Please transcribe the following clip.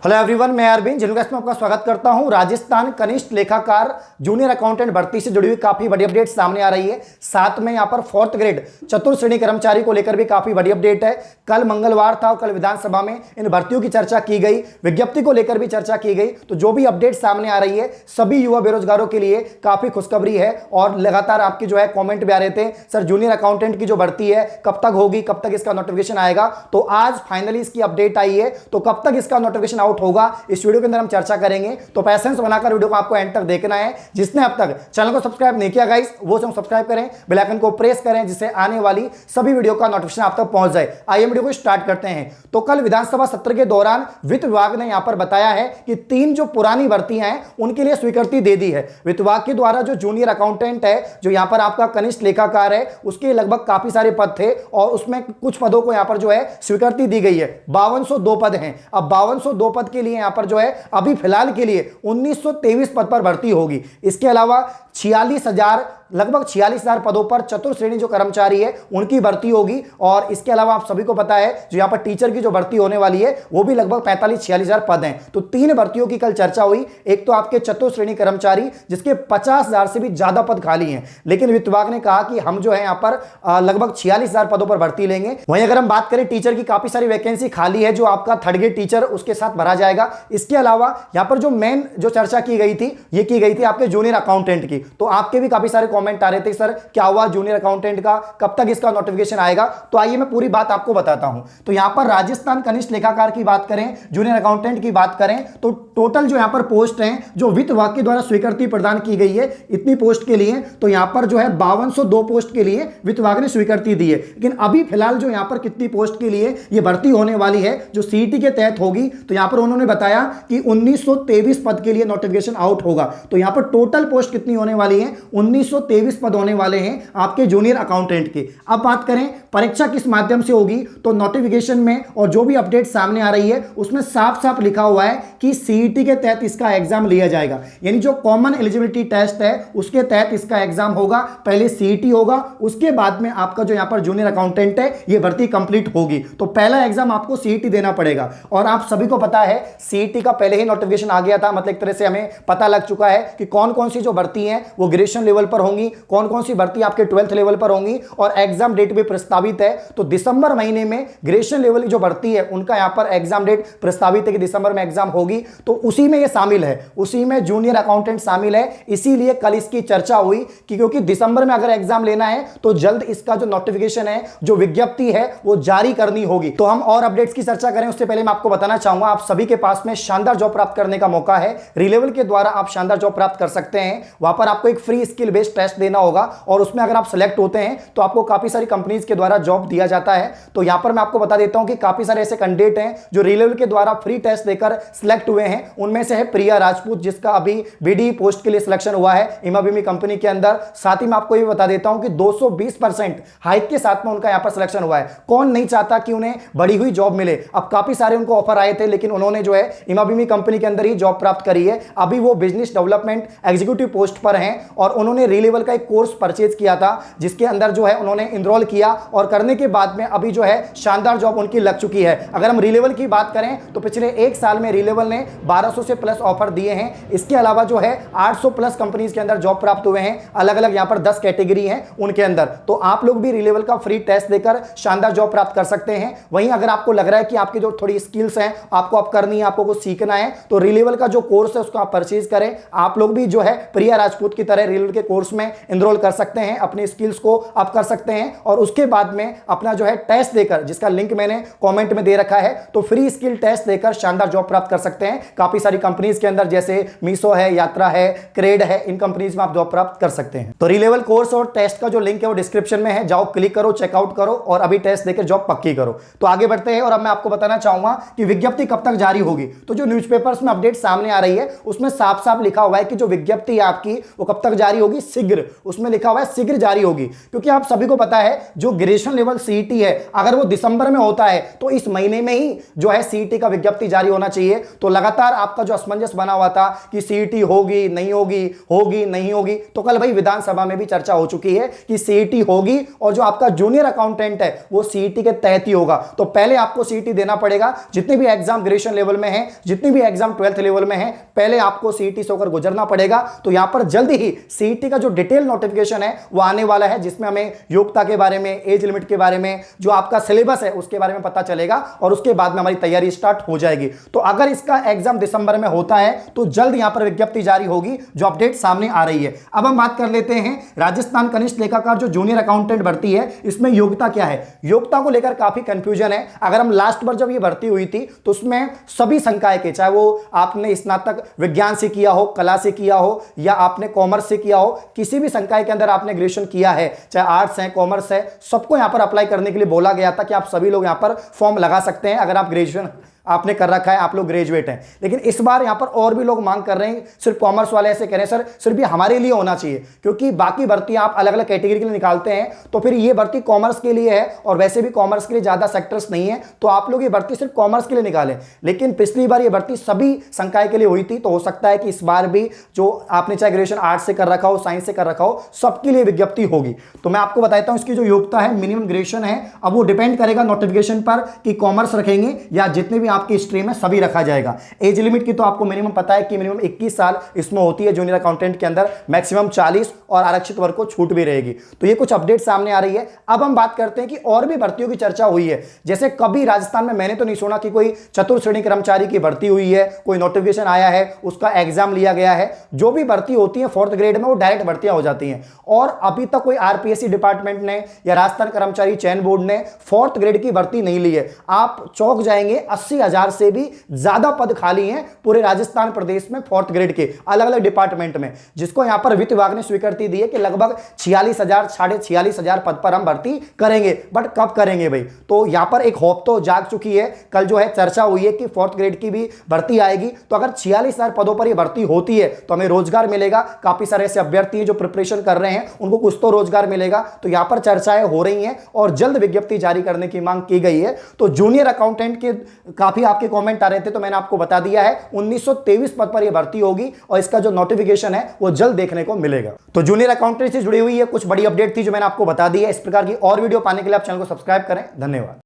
Hello everyone, मैं अरविंद जिनोगेस्ट में आपका स्वागत करता हूं। राजस्थान कनिष्ठ लेखाकार जूनियर अकाउंटेंट भर्ती से जुड़ी हुई काफी बड़ी अपडेट सामने आ रही है। साथ में यहां पर 4th ग्रेड चतुर्थ श्रेणी कर्मचारी को लेकर भी काफी बड़ी अपडेट है। कल मंगलवार था और कल विधानसभा में इन भर्तियों की चर्चा की गई, विज्ञप्ति को लेकर भी चर्चा की गई। तो जो भी अपडेट सामने आ रही है सभी युवा बेरोजगारों के लिए काफी खुशखबरी है। और लगातार आपके जो है कॉमेंट भी आ रहे थे, सर जूनियर अकाउंटेंट की जो भर्ती है कब तक होगी, कब तक इसका नोटिफिकेशन आएगा। तो आज फाइनली इसकी अपडेट आई है। तो कब तक इसका नोटिफिकेशन आउट होगा इस वीडियो के अंदर हम चर्चा करेंगे। तो पैसेंस बनाकर वीडियो को आपको एंड तक देखना है। जिसने अब तक चैनल को सब्सक्राइब नहीं किया गाइस, वो सब्सक्राइब करें, बेल आइकन को प्रेस करें जिससे आने वाली सभी वीडियो का नोटिफिकेशन आप तक पहुंच जाए। आइए वीडियो को स्टार्ट करते हैं। तो कल विधानसभा सत्र के दौरान वित्त विभाग ने यहां पर बताया है कि 3 जो पुरानी भर्तियां हैं उनके लिए स्वीकृति दे दी है। वित्त विभाग के द्वारा जो जूनियर अकाउंटेंट है, जो यहां पर आपका कनिष्ठ लेखाकार है, उसके लगभग काफी सारे पद थे और उसमें कुछ पदों को यहां पर जो है स्वीकृति दी गई है। 5202 पद हैं। अब 5202 पद के लिए यहां पर जो है अभी फिलहाल के लिए 1923 पद पर भर्ती होगी। इसके अलावा 46,000 लगभग 46,000 पदों पर चतुर्थ श्रेणी जो कर्मचारी है उनकी भर्ती होगी। और इसके अलावा आप सभी को पता है जो यहां पर टीचर की जो भर्ती होने वाली है वो भी लगभग 45-46,000 पद हैं। तो 3 भर्तियों की कल चर्चा हुई। एक तो आपके चतुर्थ श्रेणी कर्मचारी जिसके 50,000 से भी ज्यादा पद खाली हैं, लेकिन वित्त विभाग ने कहा कि हम जो है यहां पर लगभग 46,000 पदों पर भर्ती लेंगे। वहीं अगर हम बात करें टीचर की, काफी सारी वैकेंसी खाली है जो आपका 3rd ग्रेड टीचर उसके साथ भरा जाएगा। इसके अलावा यहां पर जो मेन जो चर्चा की गई थी ये की गई थी आपके जूनियर अकाउंटेंट की। तो आपके भी काफी सारे कमेंट आ रहे थे, सर क्या हुआ जूनियर अकाउंटेंट का, कब तक इसका नोटिफिकेशन आएगा। तो आइए मैं पूरी बात आपको बताता हूं। तो यहां पर राजस्थान कनिष्ठ लेखाकार की बात करें, जूनियर अकाउंटेंट की बात करें तो टोटल जो यहां पर पोस्ट हैं जो वित्त विभाग के द्वारा स्वीकृति प्रदान की गई है इतनी पोस्ट के लिए, तो यहां पर जो है 5202 पोस्ट के लिए वित्त विभाग ने स्वीकृति दी है। लेकिन अभी फिलहाल जो यहां पर कितनी पोस्ट के लिए यह भर्ती होने वाली है जो सीईटी के तहत होगी, तो यहां पर उन्होंने बताया कि 1923 पद के लिए नोटिफिकेशन आउट होगा। तो यहां पर टोटल पोस्ट कितनी होने वाली है, 1923 पद होने वाले हैं आपके जूनियर अकाउंटेंट के। अब बात करें परीक्षा किस माध्यम से होगी, तो नोटिफिकेशन में और जो भी अपडेट सामने आ रही है उसमें साफ साफ लिखा हुआ है कि सीईटी के तहत इसका एग्जाम लिया जाएगा। यानी जो कॉमन एलिजिबिलिटी टेस्ट है उसके तहत इसका एग्जाम होगा। पहले सीईटी होगा, उसके बाद में आपका जो यहां पर जूनियर अकाउंटेंट है ये भर्ती कंप्लीट होगी। तो पहला एग्जाम आपको सीईटी देना पड़ेगा। और आप सभी को पता है सीईटी का पहले ही नोटिफिकेशन आ गया था, मतलब एक तरह से हमें पता लग चुका है कि कौन कौन सी जो भर्ती है वो ग्रेजुएशन लेवल पर होंगी, कौन कौन सी भर्ती आपके 12th लेवल पर होंगी और एग्जाम डेट भी प्रस्तावित है। तो दिसंबर महीने में ग्रेजुएशन लेवल की जो भर्ती है उनका यहां पर एग्जाम डेट प्रस्तावित है कि दिसंबर में एग्जाम होगी। तो उसी में ये शामिल है, उसी में जूनियर अकाउंटेंट शामिल है। इसीलिए कल इसकी चर्चा हुई कि क्योंकि दिसंबर में अगर एग्जाम लेना है तो जल्द इसका जो नोटिफिकेशन है, जो विज्ञप्ति है वो जारी करनी होगी। तो हम और अपडेट्स की चर्चा करें उससे पहले मैं आपको बताना चाहूंगा आप सभी के पास में शानदार जॉब प्राप्त करने का मौका है। रिलेवल के द्वारा आप शानदार जॉब प्राप्त कर सकते हैं। वहां पर आपको एक फ्री स्किल बेस्ड टेस्ट देना होगा और उसमें अगर आप सेलेक्ट होते हैं तो आपको काफी सारी कंपनीज के द्वारा जॉब दिया जाता है। तो यहां पर मैं आपको बता देता हूं कि काफी सारे ऐसे कैंडिडेट हैं जो रिलेवल के द्वारा फ्री टेस्ट देकर सिलेक्ट हुए हैं। उनमें से है प्रिया राजपूत जिसका अभी बीडी पोस्ट के लिए सिलेक्शन हुआ है इमाबीमी कंपनी के अंदर। साथ ही मैं आपको ये बता देता हूं कि 220% हाइक के साथ में उनका यहां पर सिलेक्शन हुआ है। कौन नहीं चाहता कि उन्हें बढ़ी हुई जॉब मिले। अब काफी सारे उनको ऑफर आए थे लेकिन उन्होंने जो है इमाबीमी कंपनी के अंदर ही जॉब प्राप्त करी है। अभी वो बिजनेस डेवलपमेंट एग्जीक्यूटिव पोस्ट पर हैं और उन्होंने रिलेवल का एक कोर्स परचेज किया था जिसके अंदर जो है उन्होंने इनरोल किया और करने के बाद में अभी जो है शानदार जॉब उनकी लग चुकी है। अगर हम रिलेवल की बात करें तो पिछले 1 साल में रिलेवल ने 1200 से प्लस ऑफर दिए हैं। इसके अलावा जो है 800 प्लस कंपनीज के अंदर जॉब प्राप्त हुए हैं। अलग अलग यहां पर 10 कैटेगरी हैं उनके अंदर। तो आप लोग भी रिलेवल का फ्री टेस्ट देकर शानदार जॉब प्राप्त कर सकते हैं। वहीं अगर आपको लग रहा है कि आपकी जो थोड़ी स्किल्स हैं आपको अब करनी है, आपको कुछ सीखना है, तो रिलेवल का जो कोर्स है उसको आप परचेज करें। आप लोग भी जो है प्रिया राजपूत की तरह रिलेवल के कोर्स में एनरोल कर सकते हैं, अपनी स्किल्स को अप कर सकते हैं और उसके बाद में अपना जो है टेस्ट देकर, जिसका लिंक मैंने कमेंट में दे रखा है, तो फ्री स्किल टेस्ट देकर शानदार जॉब प्राप्त कर सकते हैं। काफी सारी कंपनीज के अंदर जैसे मीशो है, यात्रा है, क्रेड है, इन कंपनीज में आप जॉब प्राप्त कर सकते हैं। तो रिलेवल कोर्स और टेस्ट का जो लिंक है वो डिस्क्रिप्शन में है, जाओ क्लिक करो, चेकआउट करो और अभी टेस्ट देकर जॉब पक्की करो। तो आगे बढ़ते हैं और अब मैं आपको बताना चाहूंगा कि विज्ञप्ति कब तक जारी होगी। तो जो न्यूज़पेपर्स में अपडेट सामने आ रही है उसमें साफ साफ लिखा हुआ है कि जो विज्ञप्ति है आपकी वो कब तक जारी होगी, शीघ्र शीघ्र, उसमें लिखा हुआ है शीघ्र जारी होगी, क्योंकि आप सभी को पता है जो ग्रेजुएशन लेवल सीईटी है अगर वो दिसंबर में होता है तो इस महीने में ही जो है सीईटी का विज्ञप्ति जारी होना चाहिए। तो लगातार आपका जो असमंजस बना हुआ था कि सीईटी होगी नहीं होगी, होगी नहीं होगी, तो कल भाई विधानसभा में भी चर्चा हो चुकी है कि सीईटी होगी और जो आपका जूनियर अकाउंटेंट है वो सीईटी के तहत ही होगा। तो पहले आपको सीईटी देना पड़ेगा, जितने भी एग्जाम ग्रेजुएशन लेवल में है, जितनी भी एग्जाम 12th लेवल में है, पहले आपको सीईटी से होकर गुजरना पड़ेगा। तो यहां पर जल्दी ही सीईटी का जो डिटेल नोटिफिकेशन है वो आने वाला है, जिसमें हमें योग्यता के बारे में, एज लिमिट के बारे में, जो आपका सिलेबस है उसके बारे में पता चलेगा और उसके बाद में हमारी तैयारी स्टार्ट हो जाएगी। तो अगर इसका एग्जाम दिसंबर में होता है तो जल्द यहां पर विज्ञप्ति जारी होगी, जो अपडेट सामने आ रही है। अब हम बात कर लेते हैं राजस्थान कनिष्ठ लेखाकार जो जूनियर अकाउंटेंट भर्ती है, इसमें योग्यता क्या है। योग्यता को लेकर काफी कंफ्यूजन है। अगर हम लास्ट बार जब ये भर्ती हुई थी तो उसमें सभी संकाय के, चाहे वो आपने स्नातक विज्ञान से किया हो, कला से किया हो या आपने कॉमर्स से किया हो, किसी भी संकाय के अंदर आपने ग्रेजुएशन किया है, चाहे आर्ट्स है कॉमर्स है, सबको यहां पर अप्लाई करने के लिए बोला गया था कि आप सभी लोग यहां पर फॉर्म लगा सकते हैं अगर आप ग्रेजुएशन आपने कर रखा है, आप लोग ग्रेजुएट हैं। लेकिन इस बार यहां पर और भी लोग मांग कर रहे हैं, सिर्फ कॉमर्स वाले ऐसे कह रहे हैं सर सिर्फ ये हमारे लिए होना चाहिए, क्योंकि बाकी भर्ती आप अलग अलग कैटेगरी के लिए निकालते हैं तो फिर ये भर्ती कॉमर्स के लिए है और वैसे भी कॉमर्स के लिए ज्यादा सेक्टर्स नहीं है, तो आप लोग ये भर्ती सिर्फ कॉमर्स के लिए निकालें। लेकिन पिछली बार ये भर्ती सभी संकाय के लिए हुई थी, तो हो सकता है कि इस बार भी जो आपने चाहे ग्रेजुएशन आर्ट्स से कर रखा हो, साइंस से कर रखा हो, सबके लिए विज्ञप्ति होगी। तो मैं आपको बताता हूं इसकी जो योग्यता है, मिनिमम ग्रेजुएशन है। अब वो डिपेंड करेगा नोटिफिकेशन पर कि कॉमर्स रखेंगे या जितने भी आपकी स्ट्रीम है सभी रखा जाएगा। एज लिमिट की तो आपको मिनिमम पता है कि मिनिमम 21 साल इसमें होती है जूनियर अकाउंटेंट के अंदर, मैक्सिमम 40 और आरक्षित वर्ग को छूट भी रहेगी। तो ये कुछ अपडेट सामने आ रही है। अब हम बात करते हैं कि और भी भर्तियों की चर्चा हुई है। जैसे कभी राजस्थान में मैंने तो नहीं सुना कि कोई चतुर्थ श्रेणी कर्मचारी की भर्ती हुई है, कोई नोटिफिकेशन आया है, उसका एग्जाम लिया गया है। जो भी भर्ती होती है 4th ग्रेड में वो डायरेक्ट भर्तियां हो जाती हैं और अभी तक कोई आरपीएससी डिपार्टमेंट ने या राजस्थान कर्मचारी चयन बोर्ड ने 4th ग्रेड की भर्ती नहीं ली है। आप चौंक जाएंगे, 80,000 से भी ज्यादा पद खाली हैं पूरे राजस्थान प्रदेश में 4th ग्रेड के अलग अलग डिपार्टमेंट में, जिसको यहां पर वित्त विभाग ने स्वीकृति दी है कि लगभग 46,000 46,500 पद पर हम भर्ती करेंगे। बट कब करेंगे भाई? तो यहां पर एक होप तो जाग चुकी है। कल जो है चर्चा हुई है कि 4th ग्रेड की भी भर्ती आएगी, तो अगर 46,000 पदों पर यह भर्ती होती है तो हमें रोजगार मिलेगा। काफी सारे ऐसे अभ्यर्थी जो प्रिपरेशन कर रहे हैं उनको कुछ तो रोजगार मिलेगा। तो यहां पर चर्चाएं हो रही हैं और जल्द विज्ञप्ति जारी करने की मांग की गई है। तो जूनियर अकाउंटेंट के काफी आपके कमेंट आ रहे थे, तो मैंने आपको बता दिया है 1923 पद पर यह भर्ती होगी और इसका जो नोटिफिकेशन है वो जल्द देखने को मिलेगा। तो जूनियर अकाउंटेंट से जुड़ी हुई है कुछ बड़ी अपडेट थी जो मैंने आपको बता दी है। इस प्रकार की और वीडियो पाने के लिए आप चैनल को सब्सक्राइब करें। धन्यवाद।